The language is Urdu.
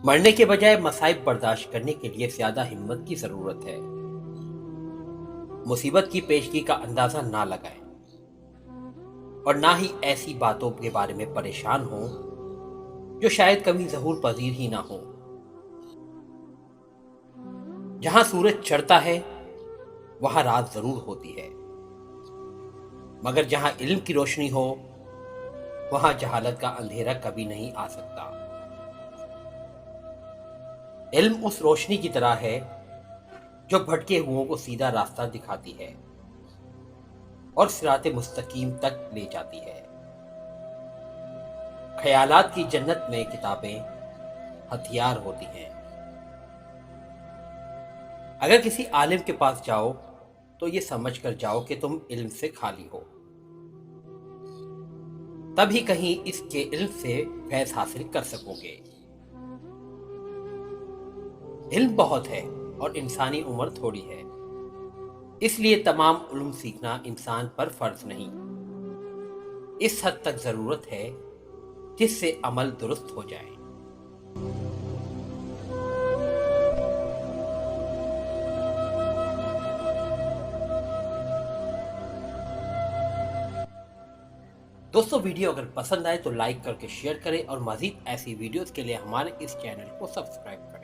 مرنے کے بجائے مصائب برداشت کرنے کے لیے زیادہ ہمت کی ضرورت ہے۔ مصیبت کی پیشگی کا اندازہ نہ لگائیں اور نہ ہی ایسی باتوں کے بارے میں پریشان ہوں جو شاید کبھی ظہور پذیر ہی نہ ہو۔ جہاں سورج چڑھتا ہے وہاں رات ضرور ہوتی ہے، مگر جہاں علم کی روشنی ہو وہاں جہالت کا اندھیرا کبھی نہیں آ سکتا۔ علم اس روشنی کی طرح ہے جو بھٹکے ہوئوں کو سیدھا راستہ دکھاتی ہے اور صراط مستقیم تک لے جاتی ہے۔ خیالات کی جنت میں کتابیں ہتھیار ہوتی ہیں۔ اگر کسی عالم کے پاس جاؤ تو یہ سمجھ کر جاؤ کہ تم علم سے خالی ہو، تب ہی کہیں اس کے علم سے فیض حاصل کر سکو گے۔ علم بہت ہے اور انسانی عمر تھوڑی ہے، اس لیے تمام علوم سیکھنا انسان پر فرض نہیں۔ اس حد تک ضرورت ہے جس سے عمل درست ہو جائے۔ دوستو، ویڈیو اگر پسند آئے تو لائک کر کے شیئر کریں اور مزید ایسی ویڈیوز کے لیے ہمارے اس چینل کو سبسکرائب کریں۔